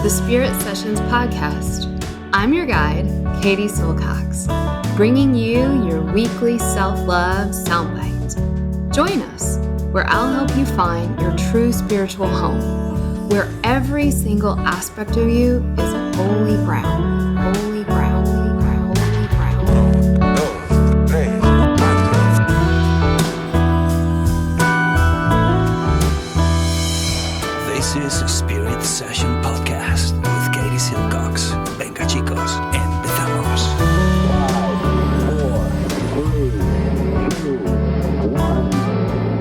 the Spirit Sessions podcast. I'm your guide, Katie Silcox, bringing you your weekly self-love soundbite. Join us, where I'll help you find your true spiritual home, where every single aspect of you is holy ground, holy ground, holy ground, holy ground. This is a Spirit Session podcast with Katie Silcox. Venga chicos, empezamos. 5, 4, 3, 2, 1,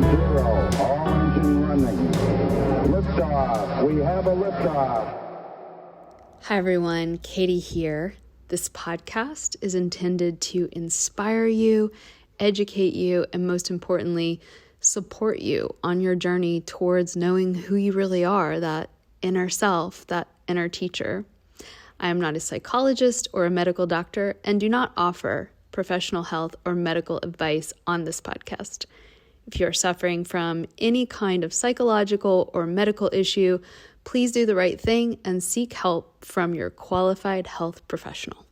0. All engine running. Liftoff. We have a liftoff. Hi everyone, Katie here. This podcast is intended to inspire you, educate you, and most importantly, support you on your journey towards knowing who you really are, that inner self, that inner teacher. I am not a psychologist or a medical doctor and do not offer professional health or medical advice on this podcast. If you are suffering from any kind of psychological or medical issue, please do the right thing and seek help from your qualified health professional.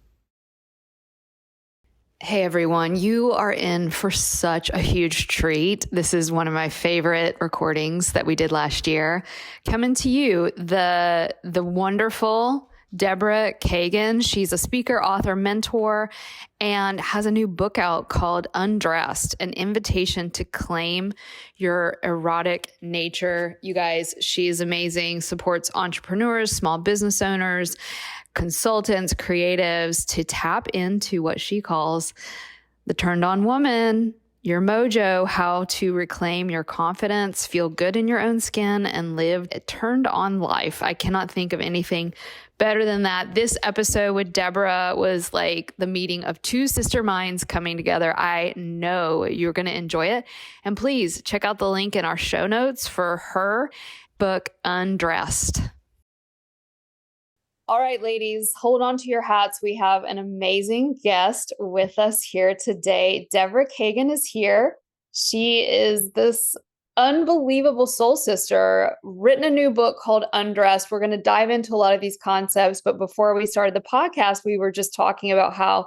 Hey everyone, you are in for such a huge treat. This is one of my favorite recordings that we did last year. Coming to you, the wonderful Deborah Kagan. She's a speaker, author, mentor, and has a new book out called Undressed, an invitation to claim your erotic nature. You guys, she is amazing, supports entrepreneurs, small business owners, consultants, creatives to tap into what she calls the turned on woman, your mojo, how to reclaim your confidence, feel good in your own skin, and live a turned on life. I cannot think of anything better than that. This episode with Deborah was like the meeting of two sister minds coming together. I know you're going to enjoy it. And please check out the link in our show notes for her book, Undressed. All right, ladies, hold on to your hats. We have an amazing guest with us here today. Deborah Kagan is here. She is this unbelievable soul sister, written a new book called Undressed. We're going to dive into a lot of these concepts. But before we started the podcast, we were just talking about how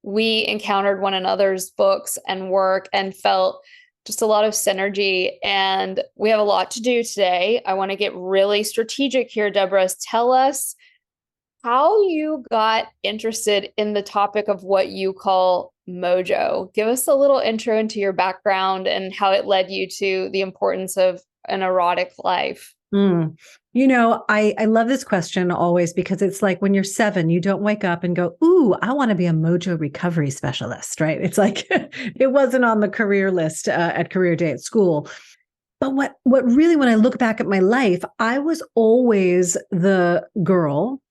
we encountered one another's books and work and felt just a lot of synergy. And we have a lot to do today. I want to get really strategic here, Deborah. Tell us how you got interested in the topic of what you call mojo. Give us a little intro into your background and how it led you to the importance of an erotic life. You know, I love this question always because it's like when you're 7, you don't wake up and go, ooh, I want to be a mojo recovery specialist, right? It's like it wasn't on the career list at career day at school. But what really, when I look back at my life, I was always the girl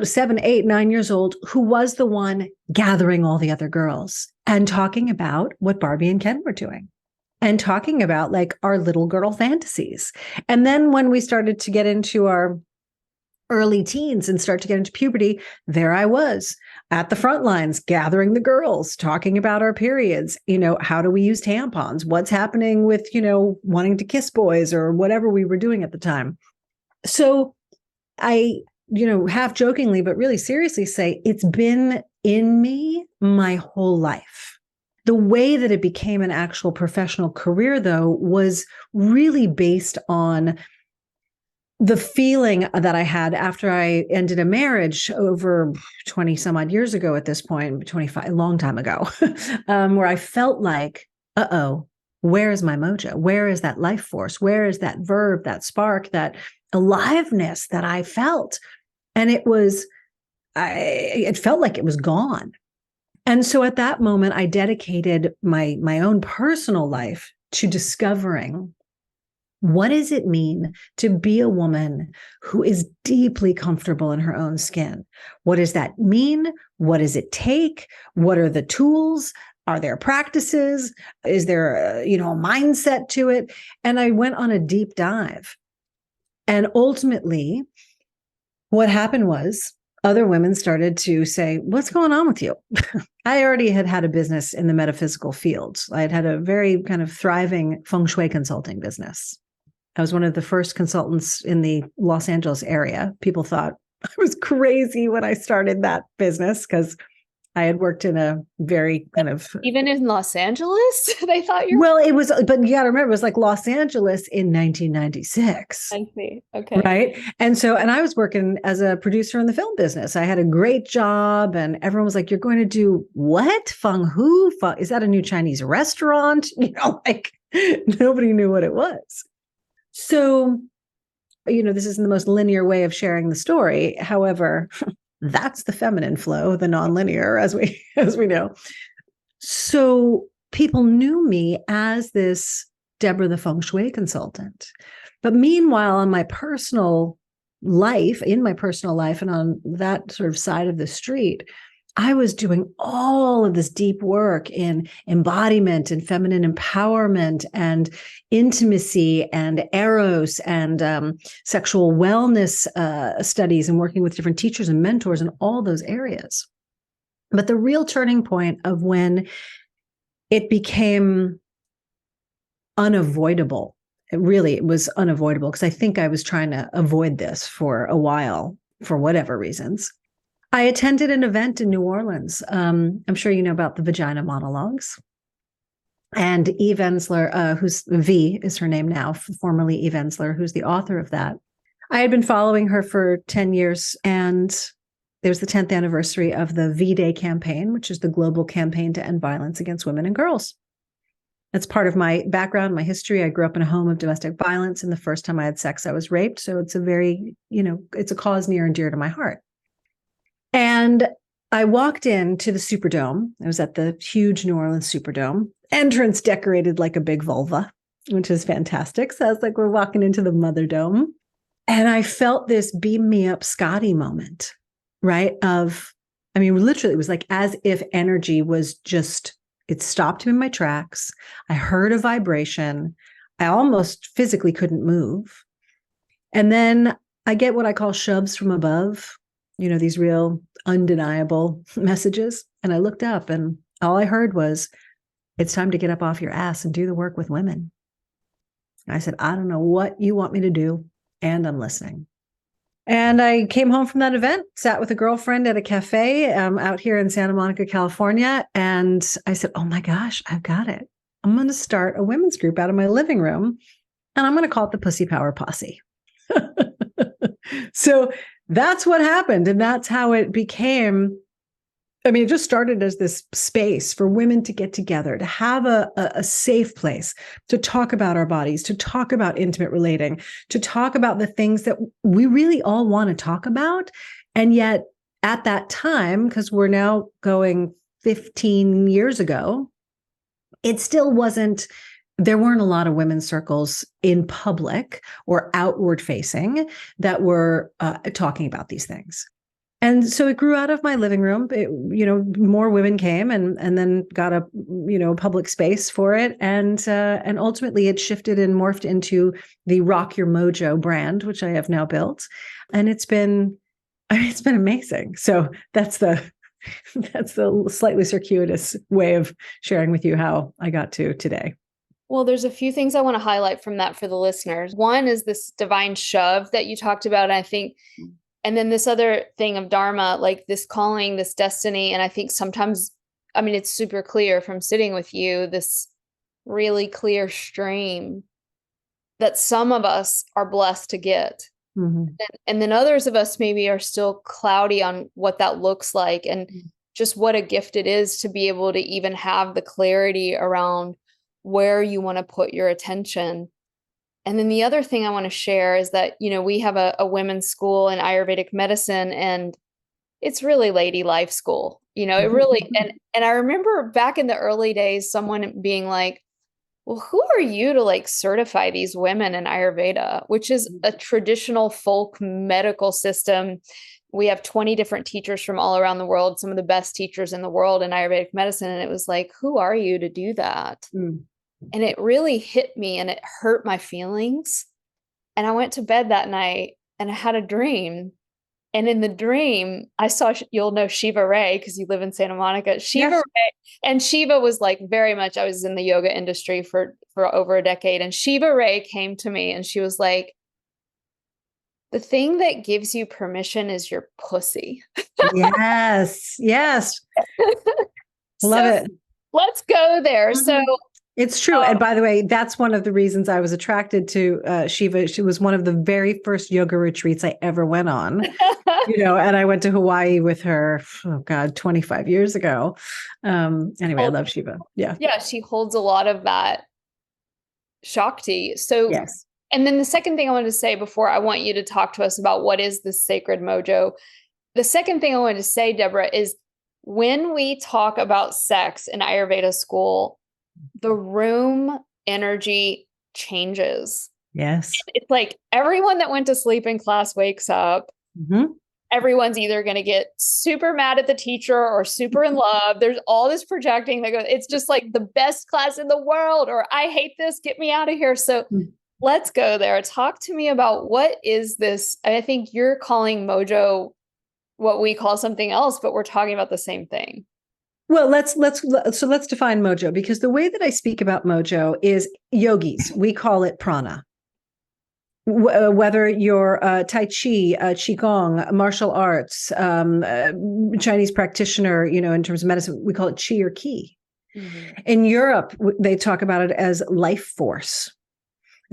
7, 8, 9 years old, who was the one gathering all the other girls and talking about what Barbie and Ken were doing and talking about like our little girl fantasies. And then when we started to get into our early teens and start to get into puberty, there I was at the front lines, gathering the girls, talking about our periods. You know, how do we use tampons? What's happening with, wanting to kiss boys or whatever we were doing at the time. So I half jokingly, but really seriously say it's been in me my whole life. The way that it became an actual professional career, though, was really based on the feeling that I had after I ended a marriage over 20 some odd years ago at this point, 25, a long time ago, where I felt like, where is my mojo? Where is that life force? Where is that verb, that spark, that aliveness that I felt? And it felt like it was gone. And so at that moment, I dedicated my own personal life to discovering, what does it mean to be a woman who is deeply comfortable in her own skin? What does that mean? What does it take? What are the tools? Are there practices? Is there a mindset to it? And I went on a deep dive. And ultimately, what happened was other women started to say, what's going on with you? I already had a business in the metaphysical field. I had a very kind of thriving feng shui consulting business. I was one of the first consultants in the Los Angeles area. People thought I was crazy when I started that business because I had worked in a very kind of Even in Los Angeles, they thought you were. well, it was, but you got to remember, it was like Los Angeles in 1996. I see. Okay. Right. And so, and I was working as a producer in the film business. I had a great job, and everyone was like, "You're going to do what? Feng Hu? Is that a new Chinese restaurant?" Like nobody knew what it was. So, this isn't the most linear way of sharing the story. However, that's the feminine flow, the nonlinear, as we know. So people knew me as this Deborah the feng shui consultant. But meanwhile, in my personal life, and on that sort of side of the street, I was doing all of this deep work in embodiment and feminine empowerment and intimacy and eros and sexual wellness studies, and working with different teachers and mentors in all those areas. But the real turning point of when it became unavoidable, it was unavoidable, because I think I was trying to avoid this for a while for whatever reasons. I attended an event in New Orleans. I'm sure you know about the Vagina Monologues. And Eve Ensler, who's V is her name now, formerly Eve Ensler, who's the author of that. I had been following her for 10 years, and there was the 10th anniversary of the V-Day campaign, which is the global campaign to end violence against women and girls. That's part of my background, my history. I grew up in a home of domestic violence, and the first time I had sex, I was raped. So it's a very, it's a cause near and dear to my heart. And I walked into the Superdome. I was at the huge New Orleans Superdome, entrance decorated like a big vulva, which is fantastic. So I was like, we're walking into the Mother Dome. And I felt this beam me up Scotty moment, right? Literally, it was like as if energy was it stopped me in my tracks. I heard a vibration. I almost physically couldn't move. And then I get what I call shoves from above, these real undeniable messages. And I looked up, and all I heard was, "It's time to get up off your ass and do the work with women." I said, "I don't know what you want me to do, and I'm listening." And I came home from that event, sat with a girlfriend at a cafe out here in Santa Monica, California. And I said, "Oh my gosh, I've got it. I'm going to start a women's group out of my living room, and I'm going to call it the Pussy Power Posse." So that's what happened. And that's how it became. It just started as this space for women to get together, to have a safe place to talk about our bodies, to talk about intimate relating, to talk about the things that we really all want to talk about. And yet at that time, because we're now going 15 years ago, it still wasn't, there weren't a lot of women's circles in public or outward facing that were talking about these things. And so it grew out of my living room. More women came and then got a public space for it, and ultimately it shifted and morphed into the Rock Your Mojo brand, which I have now built, and it's been amazing. So that's the slightly circuitous way of sharing with you how I got to today. Well, there's a few things I want to highlight from that for the listeners. One is this divine shove that you talked about, I think. And then this other thing of Dharma, like this calling, this destiny. And I think sometimes, it's super clear from sitting with you, this really clear stream that some of us are blessed to get. Mm-hmm. And then others of us maybe are still cloudy on what that looks like, and just what a gift it is to be able to even have the clarity around where you want to put your attention. And then the other thing I want to share is that, we have a women's school in Ayurvedic medicine, and it's really lady life school, it really, and I remember back in the early days, someone being like, "Well, who are you to certify these women in Ayurveda," which is a traditional folk medical system. We have 20 different teachers from all around the world, some of the best teachers in the world in Ayurvedic medicine. And it was like, who are you to do that? And it really hit me, and it hurt my feelings. And I went to bed that night and I had a dream. And in the dream, I saw, you'll know Shiva Ray because you live in Santa Monica. Shiva Ray, and Shiva was very much, I was in the yoga industry for over a decade. And Shiva Ray came to me and she was like, the thing that gives you permission is your pussy. Yes. Yes. Love So it. let's go there. So it's true. And by the way, that's one of the reasons I was attracted to Shiva. She was one of the very first yoga retreats I ever went on, and I went to Hawaii with her, 25 years ago. Anyway, I love Shiva. Yeah. Yeah, she holds a lot of that Shakti. So, yes. And then the second thing I wanted to say before I want you to talk to us about what is the sacred mojo. The second thing I wanted to say, Deborah, is when we talk about sex in Ayurveda school, the room energy changes. Yes. It's like everyone that went to sleep in class wakes up. Mm-hmm. Everyone's either going to get super mad at the teacher or super in love. There's all this projecting that goes, it's just like the best class in the world, or I hate this, get me out of here. So let's go there. Talk to me about what is this? I think you're calling mojo what we call something else, but we're talking about the same thing. Well, let's define mojo, because the way that I speak about mojo is yogis. We call it prana. Whether you're Tai Chi, Qigong, martial arts, Chinese practitioner, in terms of medicine, we call it Qi or Qi. Mm-hmm. In Europe, they talk about it as life force.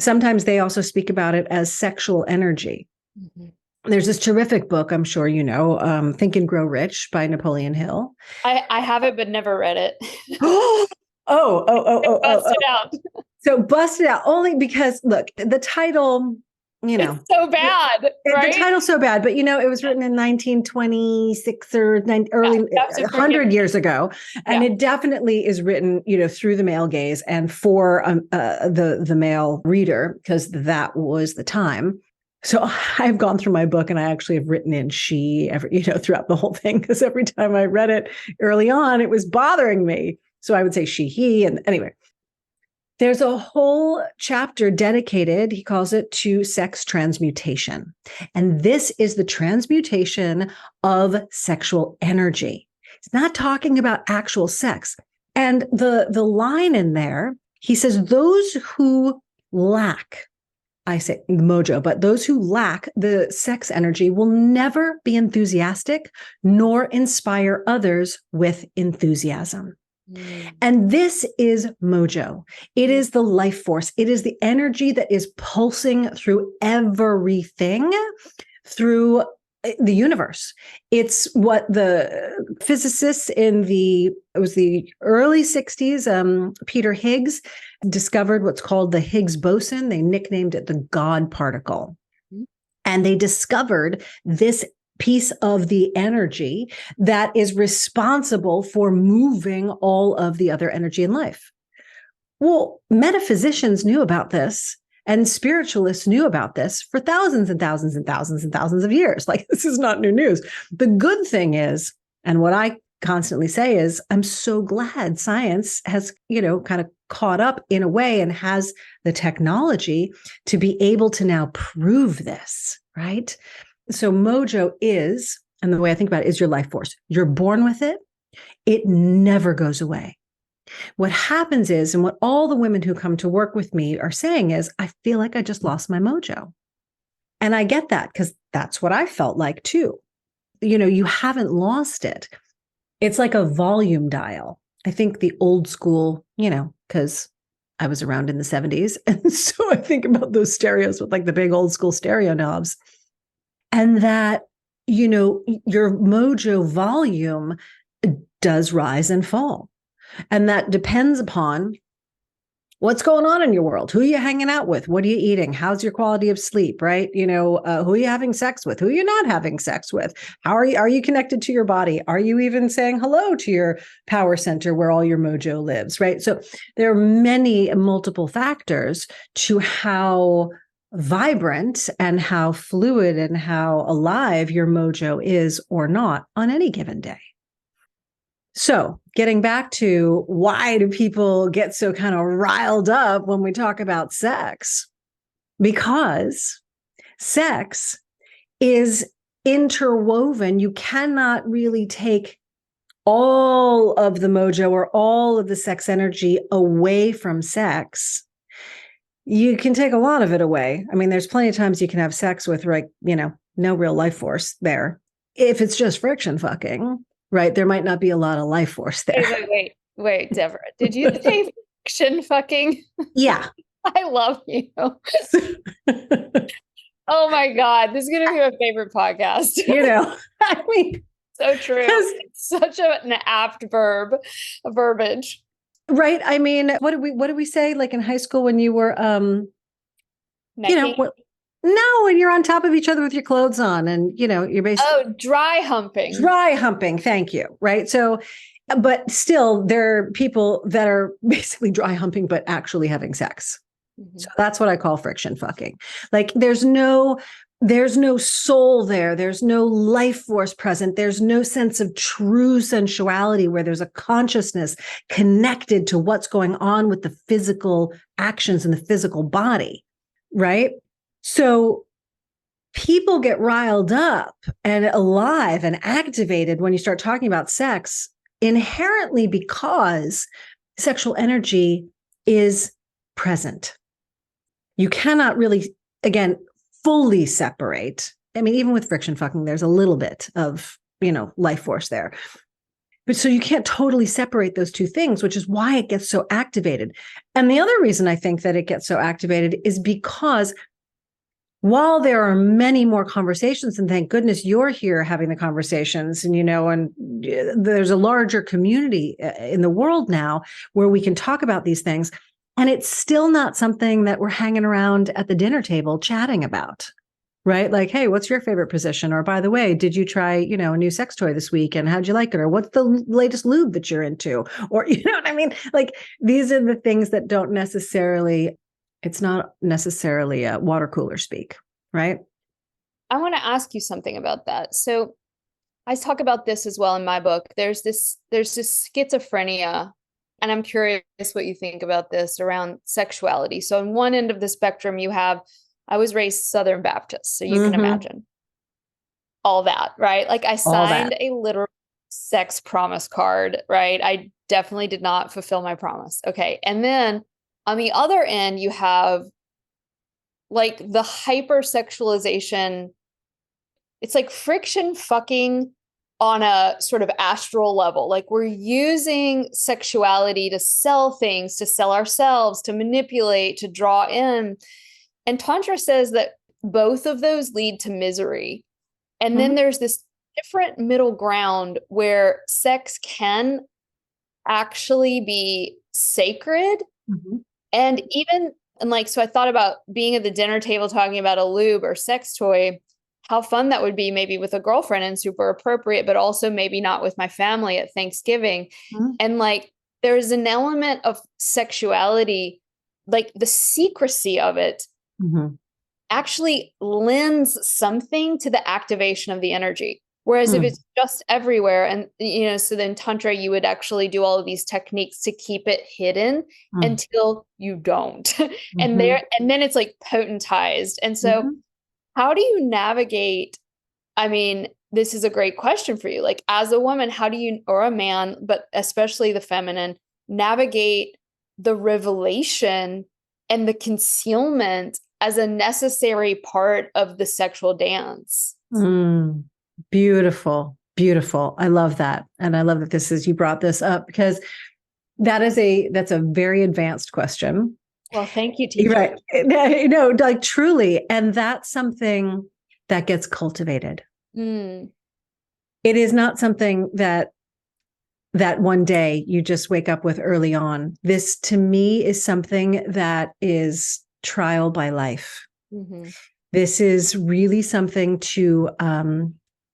Sometimes they also speak about it as sexual energy. Mm-hmm. There's this terrific book, I'm sure you know, Think and Grow Rich by Napoleon Hill. I have it, but never read it. Bust it out. So bust it out only because, look, the title, it's so bad, right? The title's so bad, but it was written in 1926 or early 100 years ago. And it definitely is written, through the male gaze and for the male reader, because that was the time. So I've gone through my book and I actually have written in she throughout the whole thing, because every time I read it early on, it was bothering me. So I would say she, he, and anyway, there's a whole chapter dedicated, he calls it, to sex transmutation. And this is the transmutation of sexual energy. It's not talking about actual sex. And the line in there, he says, those who lack, I say mojo, but those who lack the sex energy will never be enthusiastic nor inspire others with enthusiasm. And this is mojo. It is the life force. It is the energy that is pulsing through everything, through the universe. It's what the physicists in the early 60s, Peter Higgs, discovered what's called the Higgs boson. They nicknamed it the God particle. And they discovered this piece of the energy that is responsible for moving all of the other energy in life. Well, metaphysicians knew about this and spiritualists knew about this for thousands and thousands and thousands and thousands of years. Like, this is not new news. The good thing is, and what I constantly say is, I'm so glad science has, kind of caught up in a way and has the technology to be able to now prove this, right? So mojo is, and the way I think about it, is your life force. You're born with it. It never goes away. What happens is, and what all the women who come to work with me are saying is, I feel like I just lost my mojo. And I get that, because that's what I felt like too. You haven't lost it. It's like a volume dial. I think the old school, because I was around in the 70s. And so I think about those stereos with like the big old school stereo knobs. And that, your mojo volume does rise and fall. And that depends upon what's going on in your world. Who are you hanging out with? What are you eating? How's your quality of sleep, right? Who are you having sex with? Who are you not having sex with? Are you connected to your body? Are you even saying hello to your power center where all your mojo lives, right? So there are multiple factors to how vibrant and how fluid and how alive your mojo is or not on any given day. So getting back to, why do people get so kind of riled up when we talk about sex? Because sex is interwoven. You cannot really take all of the mojo or all of the sex energy away from sex. you can take a lot of it away. I mean, there's plenty of times you can have sex with, like, no real life force there. If it's just friction fucking, right, there might not be a lot of life force there. Wait, Deborah, did you say friction fucking? Yeah. I love you. Oh my God, this is going to be my favorite podcast. I mean, so true. It's such an apt verbiage. Right. I mean, what did we say? Like in high school when you were, Necking? No, when you're on top of each other with your clothes on and, you're basically. Dry humping. Dry humping. Thank you. Right. So, but still there are people that are basically dry humping, but actually having sex. Mm-hmm. So that's what I call friction fucking. Like there's no soul there. There's no life force present. There's no sense of true sensuality where there's a consciousness connected to what's going on with the physical actions in the physical body, right? So people get riled up and alive and activated when you start talking about sex inherently because sexual energy is present. You cannot really, again, fully separate. I mean, even with friction fucking, there's a little bit of, life force there. But so you can't totally separate those two things, which is why it gets so activated. And the other reason I think that it gets so activated is because while there are many more conversations, and thank goodness you're here having the conversations, and, and there's a larger community in the world now where we can talk about these things. And it's still not something that we're hanging around at the dinner table chatting about, right? Like, hey, what's your favorite position? Or by the way, did you try, a new sex toy this week and how'd you like it? Or what's the latest lube that you're into? Or, you know what I mean? Like these are the things that it's not necessarily a water cooler speak, right? I want to ask you something about that. So I talk about this as well in my book. There's this schizophrenia. And I'm curious what you think about this around sexuality. So on one end of the spectrum, I was raised Southern Baptist. So you can imagine all that, right? Like I signed a literal sex promise card, right? I definitely did not fulfill my promise. Okay. And then on the other end, you have like the hypersexualization. It's like friction fucking on a sort of astral level. Like we're using sexuality to sell things, to sell ourselves, to manipulate, to draw in. And Tantra says that both of those lead to misery. And then there's this different middle ground where sex can actually be sacred. And so I thought about being at the dinner table talking about a lube or sex toy, how fun that would be maybe with a girlfriend and super appropriate, but also maybe not with my family at Thanksgiving. And like, there's an element of sexuality, like the secrecy of it actually lends something to the activation of the energy. Whereas if it's just everywhere and, so then Tantra, you would actually do all of these techniques to keep it hidden until you don't. And then it's like potentized. And so how do you navigate? I mean, this is a great question for you. Like as a woman, how do you, or a man, but especially the feminine, navigate the revelation and the concealment as a necessary part of the sexual dance? Beautiful, beautiful. I love that. And I love that you brought this up because that's a very advanced question. Well, thank you, teacher. Right. No, like truly. And that's something that gets cultivated. It is not something that one day you just wake up with early on. This to me is something that is trial by life. This is really something to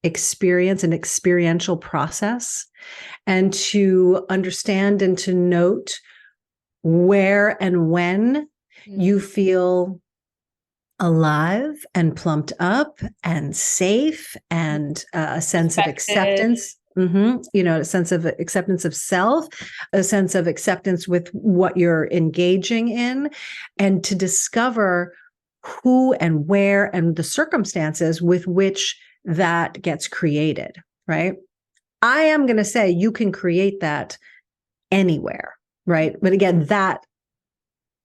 experience, an experiential process, and to understand and to note where and when you feel alive and plumped up and safe and a sense of acceptance. A sense of acceptance of self, a sense of acceptance with what you're engaging in, and to discover who and where and the circumstances with which that gets created, right? I am going to say you can create that anywhere, right? But again, that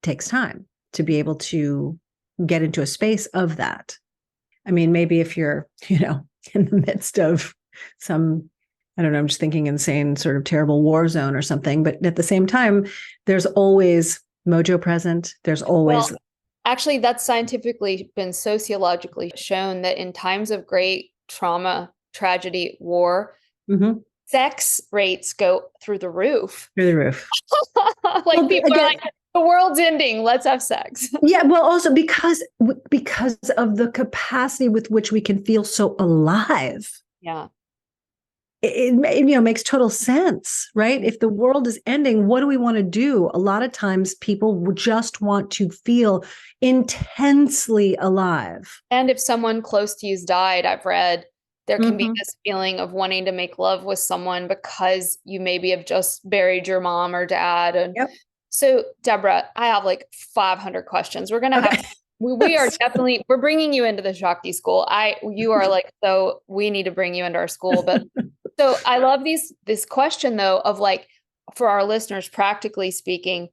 takes time. to be able to get into a space of that. I mean, maybe if you're, in the midst of some, I don't know, I'm just thinking insane, sort of terrible war zone or something. But at the same time, there's always mojo present. There's always. Well, actually, that's scientifically been sociologically shown that in times of great trauma, tragedy, war, sex rates go through the roof. Through the roof. Like people are like, the world's ending. Let's have sex. Yeah. Well, also because of the capacity with which we can feel so alive. Yeah. It makes total sense, right? If the world is ending, what do we want to do? A lot of times people just want to feel intensely alive. And if someone close to you's died, I've read, there can be this feeling of wanting to make love with someone because you maybe have just buried your mom or dad. And so, Deborah, I have like 500 questions. We're going to have, we are definitely, we're bringing you into the Shakti school. You are like, so we need to bring you into our school. But so I love this question though, of like, for our listeners, practically speaking,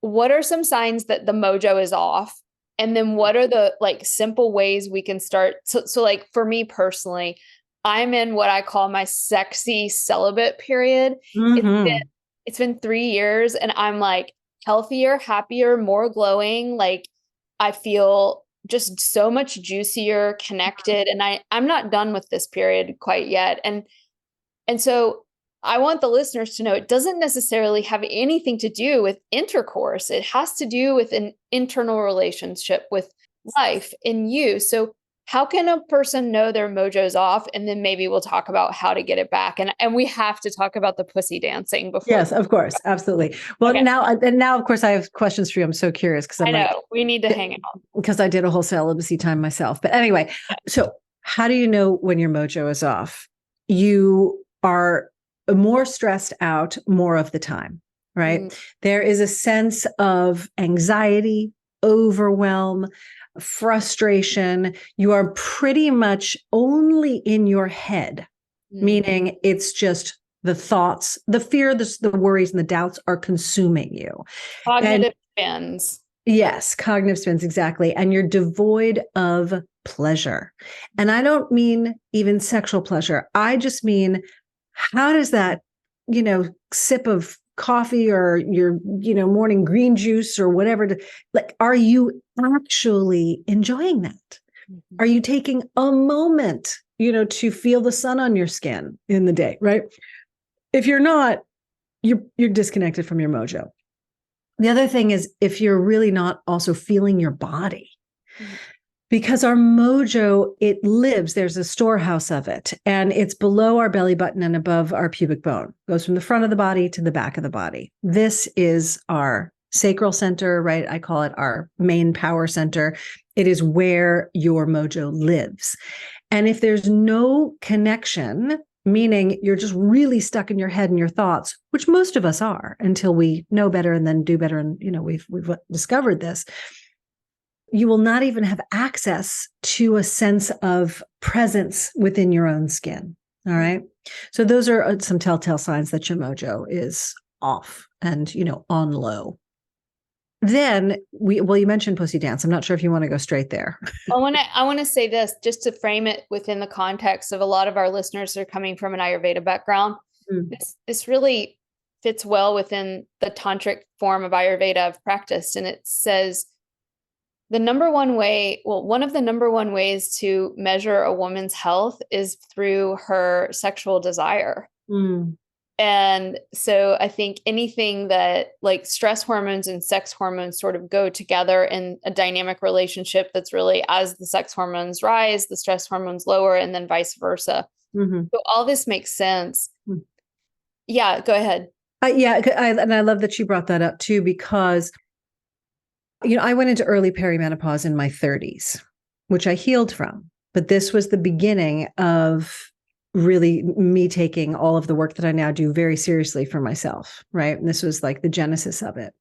what are some signs that the mojo is off? And then what are the like simple ways we can start? So like for me personally, I'm in what I call my sexy celibate period. It's been 3 years and I'm like healthier, happier, more glowing. Like I feel just so much juicier, connected. And I'm not done with this period quite yet. And so I want the listeners to know it doesn't necessarily have anything to do with intercourse. It has to do with an internal relationship with life in you. So how can a person know their mojo's off? And then maybe we'll talk about how to get it back. And we have to talk about the Pus y Dancing before. Yes, of course. Absolutely. Well, Okay. now, of course, I have questions for you. I'm so curious because I know we need to hang out. Because I did a whole celibacy time myself. But anyway, so how do you know when your mojo is off? You are more stressed out more of the time, right? There is a sense of anxiety, overwhelm, frustration. You are pretty much only in your head, meaning it's just the thoughts, the fear, the worries, and the doubts are consuming you. Cognitive spins. Yes, cognitive spins, exactly. And you're devoid of pleasure. And I don't mean even sexual pleasure. I just mean, how does that, sip of coffee or your, morning green juice or whatever, are you actually enjoying that? Are you taking a moment, to feel the sun on your skin in the day, right? If you're not, you're disconnected from your mojo. The other thing is if you're really not also feeling your body, because our mojo, it lives, there's a storehouse of it, and it's below our belly button and above our pubic bone. It goes from the front of the body to the back of the body. This is our sacral center, right? I call it our main power center. It is where your mojo lives. And if there's no connection, meaning you're just really stuck in your head and your thoughts, which most of us are until we know better and then do better. And, we've discovered this. You will not even have access to a sense of presence within your own skin. All right. So those are some telltale signs that your mojo is off and, on low. Then you mentioned Pus y Dance. I'm not sure if you want to go straight there. I want to say this just to frame it within the context of a lot of our listeners are coming from an Ayurveda background. This really fits well within the tantric form of Ayurveda I've practiced. And it says, one of the number one ways to measure a woman's health is through her sexual desire. And so I think anything that like stress hormones and sex hormones sort of go together in a dynamic relationship that's really as the sex hormones rise, the stress hormones lower, and then vice versa. So all this makes sense. Yeah, go ahead. And I love that you brought that up too, because I went into early perimenopause in my 30s, which I healed from. But this was the beginning of really me taking all of the work that I now do very seriously for myself, right? And this was like the genesis of it.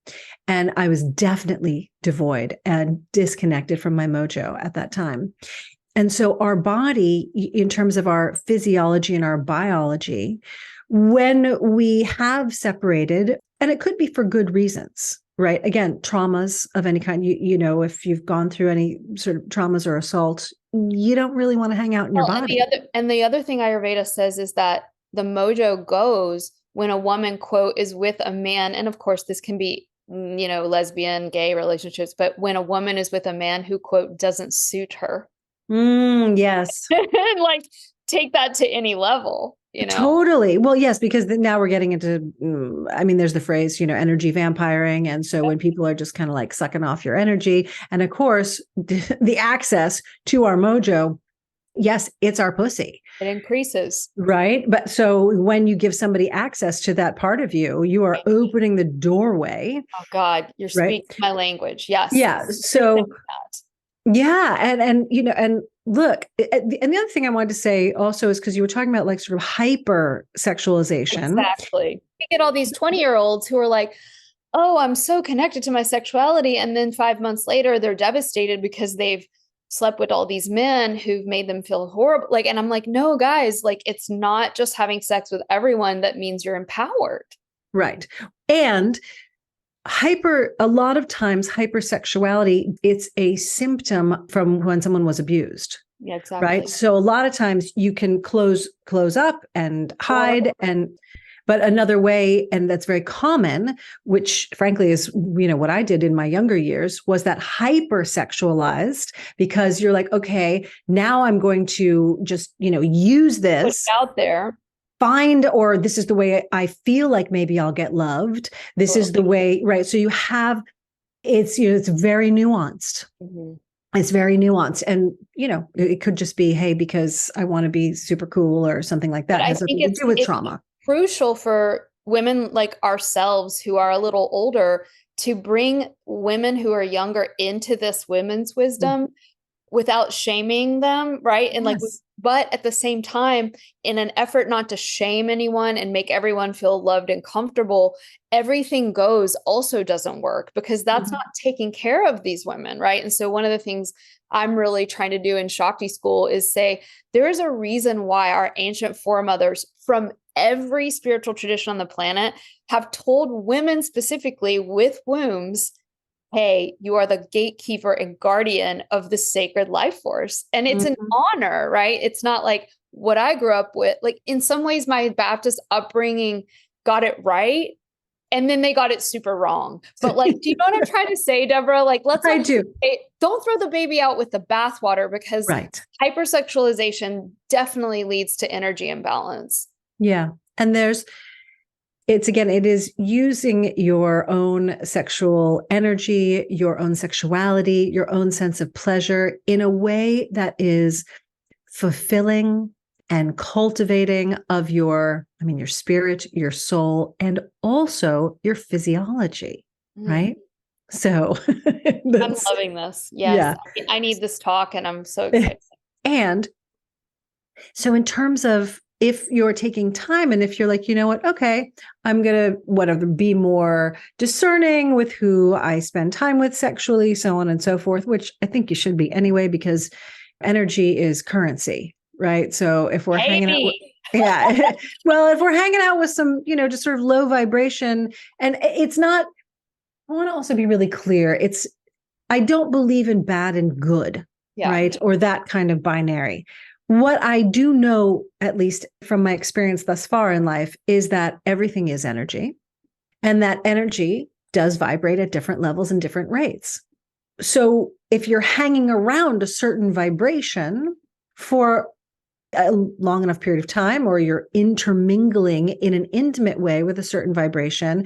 And I was definitely devoid and disconnected from my mojo at that time. And so our body, in terms of our physiology and our biology, when we have separated, and it could be for good reasons, right? Again, traumas of any kind, you know, if you've gone through any sort of traumas or assault, you don't really want to hang out in your body. And the other thing Ayurveda says is that the mojo goes when a woman, quote, is with a man. And of course, this can be, you know, lesbian, gay relationships, but when a woman is with a man who, quote, doesn't suit her. Yes. Like, take that to any level, you know? Totally. Well, yes, because now we're getting into, I mean, there's the phrase, you know, energy vampiring. And so when people are just kind of like sucking off your energy, and of course, the access to our mojo, yes, it's our pussy. It increases. Right. But so when you give somebody access to that part of you, you are opening the doorway. Oh God, you're speaking my language. Yes. Yeah. So yeah. And, you know, and look, and the other thing I wanted to say also is because you were talking about like sort of hyper sexualization. Exactly. You get all these 20-year-olds who are like, oh, I'm so connected to my sexuality. And then 5 months later, they're devastated because they've slept with all these men who've made them feel horrible. Like, and I'm like, no, guys, like, it's not just having sex with everyone that means you're empowered. Right. And a lot of times hypersexuality, it's a symptom from when someone was abused. Yeah, exactly. Right. So a lot of times you can close up and hide but another way, and that's very common, which frankly is, you know, what I did in my younger years, was that hypersexualized, because you're like, okay, now I'm going to just, you know, use this out there. Or this is the way I feel like maybe I'll get loved. This is the way, right? So you have, it's, you know, it's very nuanced. Mm-hmm. It's very nuanced. And, you know, it could just be, hey, because I want to be super cool or something like that. It has nothing to do with trauma. Crucial for women like ourselves who are a little older to bring women who are younger into this women's wisdom without shaming them, right? And like, but at the same time, in an effort not to shame anyone and make everyone feel loved and comfortable, everything goes also doesn't work, because that's not taking care of these women, right? And so one of the things I'm really trying to do in Shakti school is say, there is a reason why our ancient foremothers from every spiritual tradition on the planet have told women specifically with wombs, hey, you are the gatekeeper and guardian of the sacred life force. And it's an honor, right? It's not like what I grew up with. Like, in some ways, my Baptist upbringing got it right, and then they got it super wrong. But like, do you know what I'm trying to say, Deborah? Like, don't throw the baby out with the bathwater, because hypersexualization definitely leads to energy imbalance. Yeah. And it is using your own sexual energy, your own sexuality, your own sense of pleasure in a way that is fulfilling and cultivating of your spirit, your soul, and also your physiology, right? So I'm loving this. Yes. Yeah. I need this talk, and I'm so excited. And so in terms of, if you're taking time and if you're like, you know what, okay, I'm going to be more discerning with who I spend time with sexually, so on and so forth, which I think you should be anyway, because energy is currency, right? So if we're hanging out, well, if we're hanging out with some, you know, just sort of low vibration, and it's not, I want to also be really clear. I don't believe in bad and good, right? Or that kind of binary. What I do know, at least from my experience thus far in life, is that everything is energy, and that energy does vibrate at different levels and different rates. So if you're hanging around a certain vibration for a long enough period of time, or you're intermingling in an intimate way with a certain vibration,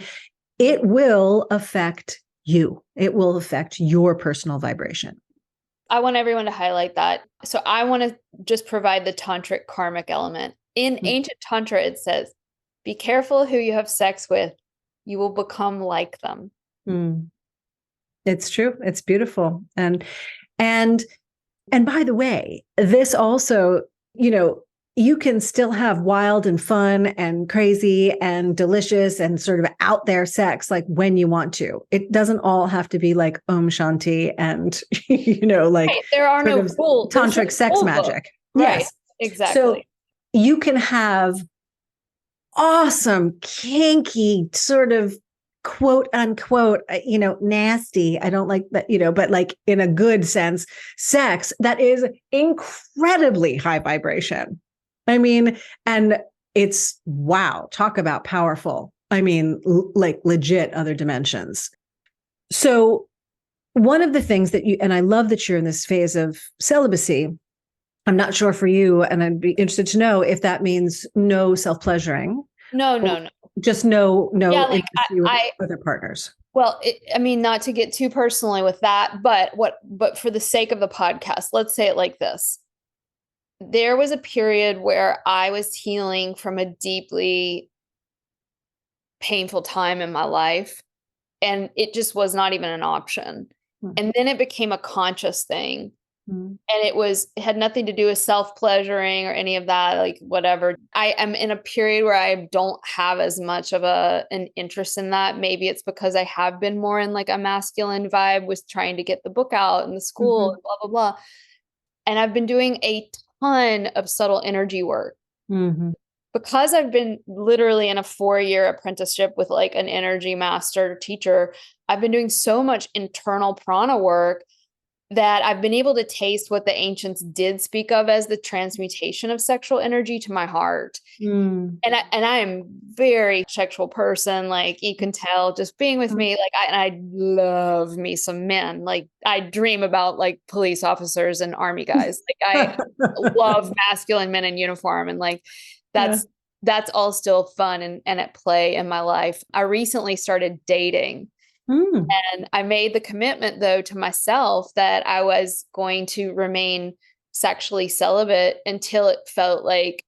it will affect you. It will affect your personal vibration. I want everyone to highlight that. So I want to just provide the tantric karmic element. In ancient tantra, it says, be careful who you have sex with. You will become like them. It's true. It's beautiful. And by the way, this also, you know, you can still have wild and fun and crazy and delicious and sort of out there sex, like when you want to. It doesn't all have to be like Om Shanti and, you know, like there are no rules. Tantric sex magic. Right. Yes, exactly. So you can have awesome, kinky, sort of quote unquote, nasty. I don't like that, but like in a good sense, sex that is incredibly high vibration. I mean, and it's wow, talk about powerful. I mean, like legit other dimensions. So one of the things that and I love that you're in this phase of celibacy. I'm not sure for you, and I'd be interested to know if that means no self-pleasuring. No. Just no Yeah, like intimacy with other partners. Well, I mean, not to get too personally with that, but for the sake of the podcast, let's say it like this. There was a period where I was healing from a deeply painful time in my life, and it just was not even an option. And then it became a conscious thing. And it had nothing to do with self-pleasuring or any of that, like whatever. I am in a period where I don't have as much of an interest in that. Maybe it's because I have been more in like a masculine vibe with trying to get the book out in the school, and blah, blah, blah. And I've been doing a ton of subtle energy work. Because I've been literally in a 4-year apprenticeship with like an energy master teacher. I've been doing so much internal prana work that I've been able to taste what the ancients did speak of as the transmutation of sexual energy to my heart. And I am very sexual person. Like you can tell just being with me, like I love me some men. Like I dream about like police officers and army guys. Like I love masculine men in uniform. And like, that's all still fun and at play in my life. I recently started dating. And I made the commitment, though, to myself that I was going to remain sexually celibate until it felt like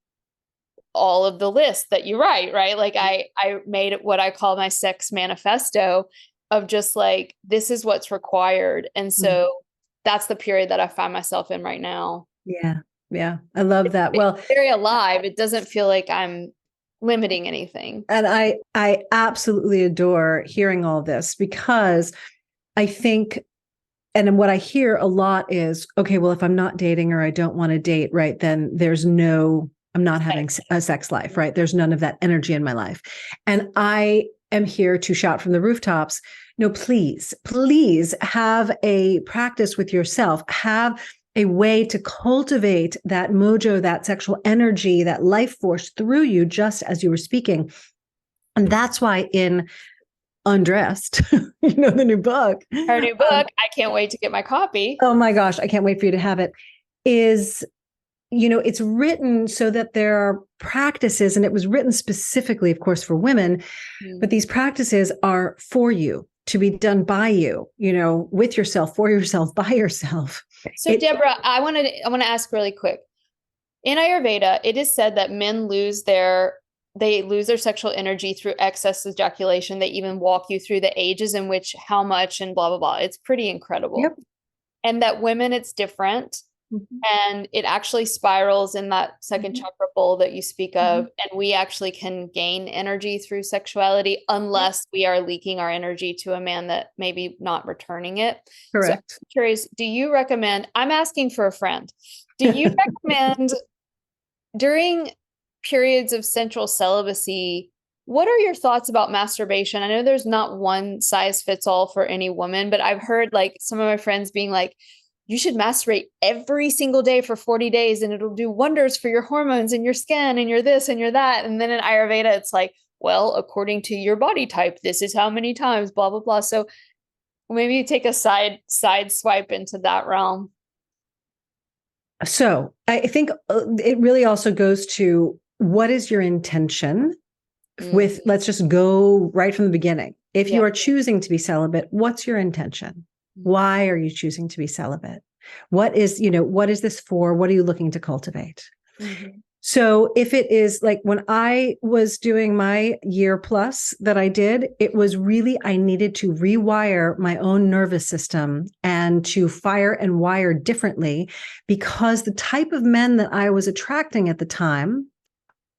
all of the lists that you write, right? Like I made it what I call my sex manifesto of just like, this is what's required. And so that's the period that I find myself in right now. Yeah. Yeah. I love that. Well, it's very alive. It doesn't feel like I'm limiting anything. And I absolutely adore hearing all this because I think, and what I hear a lot is, okay, well, if I'm not dating or I don't want to date, right, then I'm not having a sex life, right? There's none of that energy in my life. And I am here to shout from the rooftops, no, please have a practice with yourself, have a way to cultivate that mojo, that sexual energy, that life force through you, just as you were speaking. And that's why in Undressed, the new book. Our new book, I can't wait to get my copy. Oh my gosh, I can't wait for you to have it, is, it's written so that there are practices, and it was written specifically, of course, for women, but these practices are for you, to be done by you, with yourself, for yourself, by yourself. So Deborah, I want to ask really quick. In Ayurveda, it is said that men lose their sexual energy through excess ejaculation. They even walk you through the ages in which, how much, and blah, blah, blah. It's pretty incredible. Yep. And that women, it's different. And it actually spirals in that second chakra bowl that you speak of. And we actually can gain energy through sexuality unless we are leaking our energy to a man that maybe not returning it. Correct. So I'm curious, do you recommend, I'm asking for a friend, do you recommend during periods of sensual celibacy, what are your thoughts about masturbation? I know there's not one size fits all for any woman, but I've heard like some of my friends being like, you should masturbate every single day for 40 days and it'll do wonders for your hormones and your skin and your this and your that. And then in Ayurveda, it's like, well, according to your body type, this is how many times, blah, blah, blah. So maybe you take a side swipe into that realm. So I think it really also goes to what is your intention with, let's just go right from the beginning. If you are choosing to be celibate, what's your intention? Why are you choosing to be celibate? What is this for? What are you looking to cultivate? So if it is like when I was doing my year plus that I did, it was really, I needed to rewire my own nervous system and to fire and wire differently because the type of men that I was attracting at the time